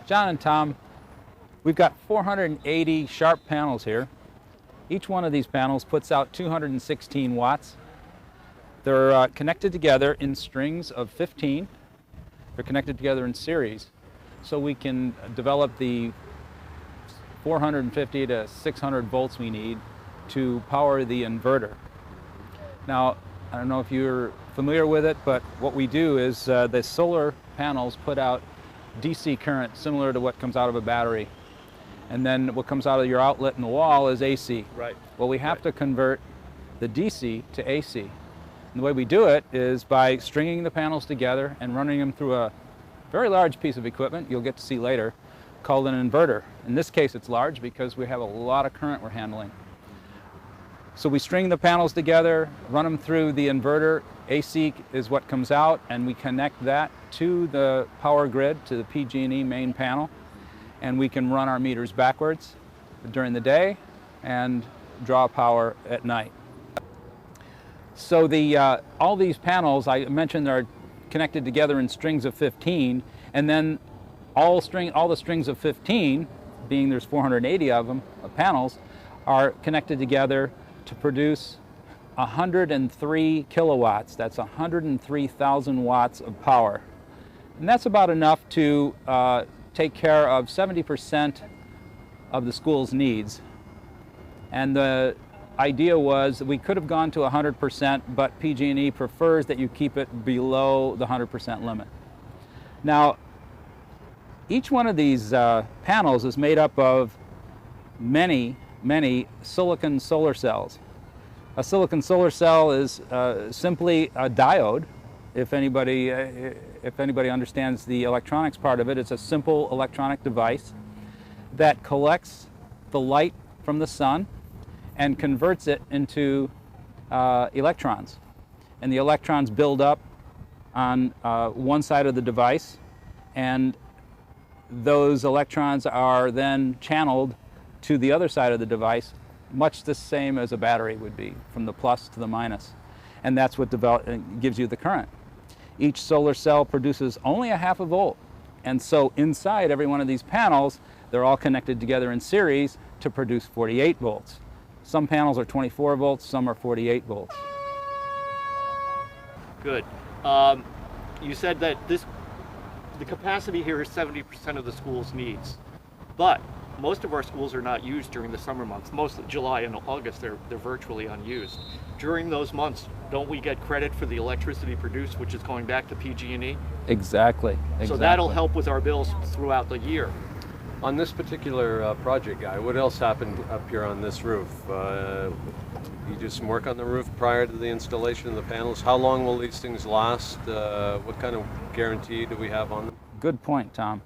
John and Tom, we've got 480 sharp panels here. Each one of these panels puts out 216 watts. They're connected together in strings of 15. They're connected together in series, so we can develop the 450 to 600 volts we need to power the inverter. Now, I don't know if you're familiar with it, but what we do is the solar panels put out DC current similar to what comes out of a battery. And then what comes out of your outlet in the wall is AC. Right. Well, we have to convert the DC to AC. And the way we do it is by stringing the panels together and running them through a very large piece of equipment you'll get to see later called an inverter. In this case, it's large because we have a lot of current we're handling. So we string the panels together, run them through the inverter. AC is what comes out, and we connect that to the power grid, to the PG&E main panel, and we can run our meters backwards during the day and draw power at night. So all these panels, I mentioned, are connected together in strings of 15, and then all the strings of 15, being there's 480 of them, panels, are connected together to produce 103 kilowatts. That's 103,000 watts of power. And that's about enough to take care of 70% of the school's needs. And the idea was that we could have gone to 100%, but PG&E prefers that you keep it below the 100% limit. Now, each one of these panels is made up of many silicon solar cells. A silicon solar cell is simply a diode. If anybody understands the electronics part of it, it's a simple electronic device that collects the light from the sun and converts it into electrons. And the electrons build up on one side of the device, and those electrons are then channeled to the other side of the device, much the same as a battery would be, from the plus to the minus. And that's what gives you the current. Each solar cell produces only a half a volt. And so inside every one of these panels, they're all connected together in series to produce 48 volts. Some panels are 24 volts, some are 48 volts. Good. You said that the capacity here is 70% of the school's needs, but most of our schools are not used during the summer months. Most of July and August, they're virtually unused. During those months, don't we get credit for the electricity produced, which is going back to PG&E? Exactly. So that'll help with our bills throughout the year. On this particular project, Guy, what else happened up here on this roof? You do some work on the roof prior to the installation of the panels. How long will these things last? What kind of guarantee do we have on them? Good point, Tom.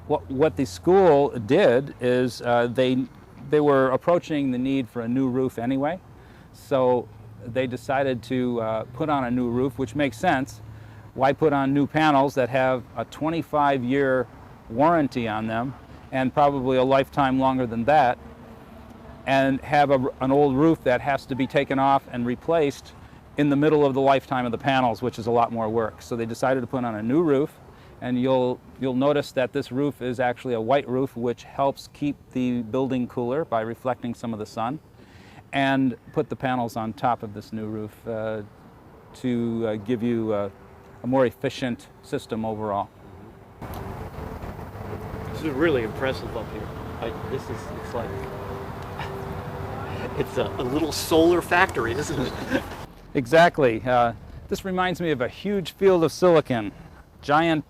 What the school did is they were approaching the need for a new roof anyway, so they decided to put on a new roof, which makes sense. Why put on new panels that have a 25-year warranty on them and probably a lifetime longer than that, and have an old roof that has to be taken off and replaced in the middle of the lifetime of the panels, which is a lot more work. So they decided to put on a new roof. And you'll notice that this roof is actually a white roof, which helps keep the building cooler by reflecting some of the sun, and put the panels on top of this new roof to give you a more efficient system overall. This is really impressive up here. It's a little solar factory, isn't it? Exactly. This reminds me of a huge field of silicon. Giant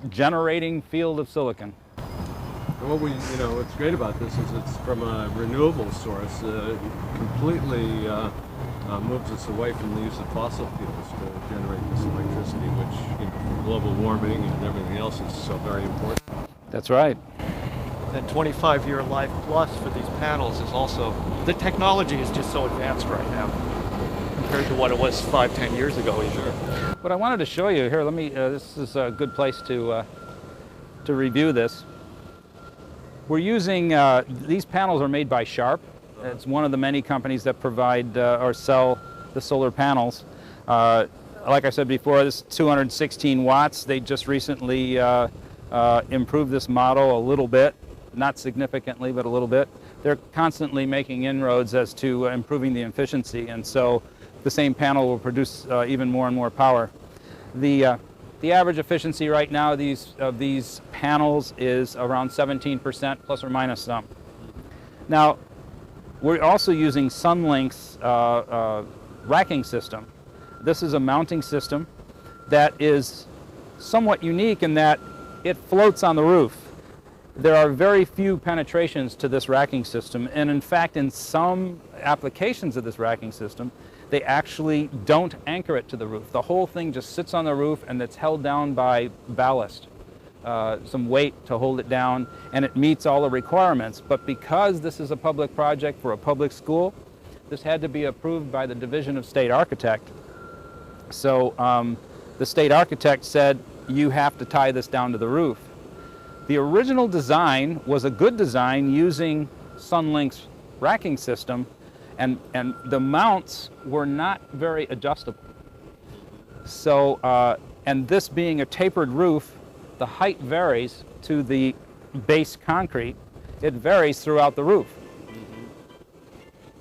generating field of silicon. And what's great about this is it's from a renewable source. Completely moves us away from the use of fossil fuels to generate this electricity, which, for global warming and everything else is so very important. That's right. That 25-year life plus for these panels is also, the technology is just so advanced right now compared to what it was 5-10 years ago either. What I wanted to show you here, this is a good place to review this. We're using, these panels are made by Sharp. It's one of the many companies that provide or sell the solar panels. Like I said before, this is 216 watts. They just recently improve this model a little bit, not significantly, but a little bit. They're constantly making inroads as to improving the efficiency, and so the same panel will produce even more and more power. The average efficiency right now of these panels is around 17%, plus or minus some. Now, we're also using Sunlink's racking system. This is a mounting system that is somewhat unique in that it floats on the roof. There are very few penetrations to this racking system, and in fact, in some applications of this racking system, they actually don't anchor it to the roof. The whole thing just sits on the roof, and it's held down by ballast, some weight to hold it down, and it meets all the requirements. But because this is a public project for a public school, this had to be approved by the Division of State Architect. So the state architect said, you have to tie this down to the roof. The original design was a good design using Sunlink's racking system, and the mounts were not very adjustable. So, and this being a tapered roof, the height varies to the base concrete. It varies throughout the roof.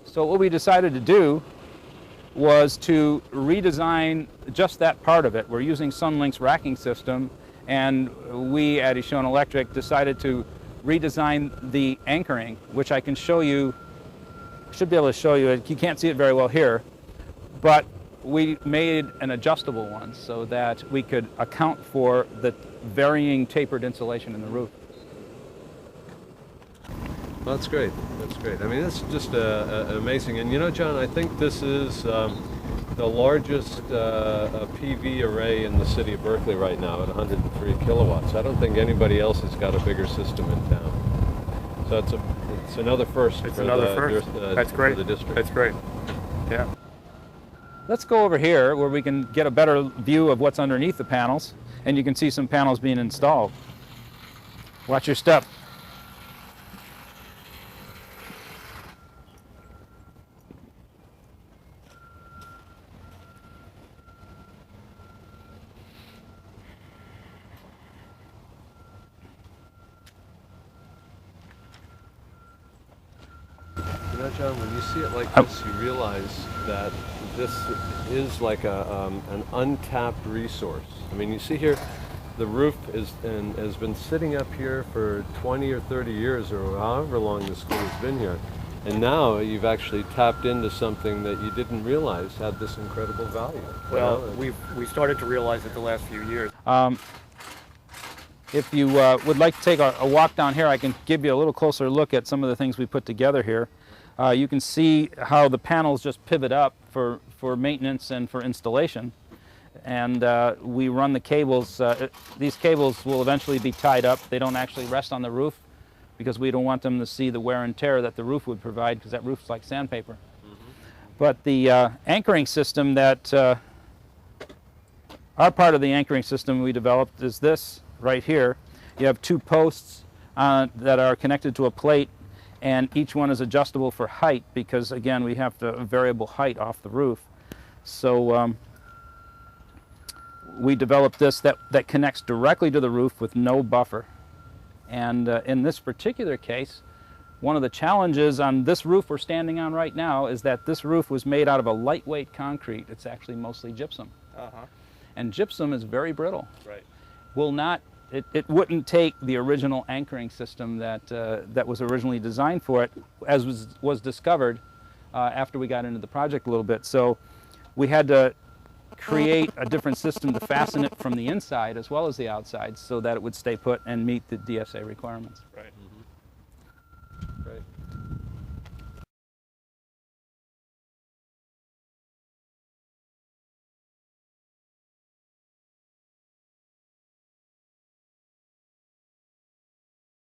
So what we decided to do was to redesign just that part of it. We're using Sunlink's racking system, and we at Ishon Electric decided to redesign the anchoring, which I can show you, should be able to show you. You can't see it very well here, but we made an adjustable one so that we could account for the varying tapered insulation in the roof. Well, that's great. That's great. I mean, it's just amazing. And you know, John, I think this is the largest PV array in the city of Berkeley right now at 103 kilowatts. I don't think anybody else has got a bigger system in town. So it's another first. It's another first. That's great. For the district. That's great. Yeah. Let's go over here where we can get a better view of what's underneath the panels, and you can see some panels being installed. Watch your step. You know, John, when you see it like this, you realize that this is like an untapped resource. I mean, you see here, the roof has been sitting up here for 20 or 30 years, or however long the school has been here. And now you've actually tapped into something that you didn't realize had this incredible value. Well, we started to realize it the last few years. If you would like to take a walk down here, I can give you a little closer look at some of the things we put together here. You can see how the panels just pivot up for maintenance and for installation. And we run the cables. These cables will eventually be tied up. They don't actually rest on the roof because we don't want them to see the wear and tear that the roof would provide, because that roof's like sandpaper. But the anchoring system that, our part of the anchoring system we developed is this right here. You have two posts that are connected to a plate, and each one is adjustable for height because, again, we have a variable height off the roof. So we developed this that connects directly to the roof with no buffer. And in this particular case, one of the challenges on this roof we're standing on right now is that this roof was made out of a lightweight concrete. It's actually mostly gypsum. And gypsum is very brittle. Right. It wouldn't take the original anchoring system that was originally designed for it, as was discovered after we got into the project a little bit. So we had to create a different system to fasten it from the inside as well as the outside so that it would stay put and meet the DSA requirements.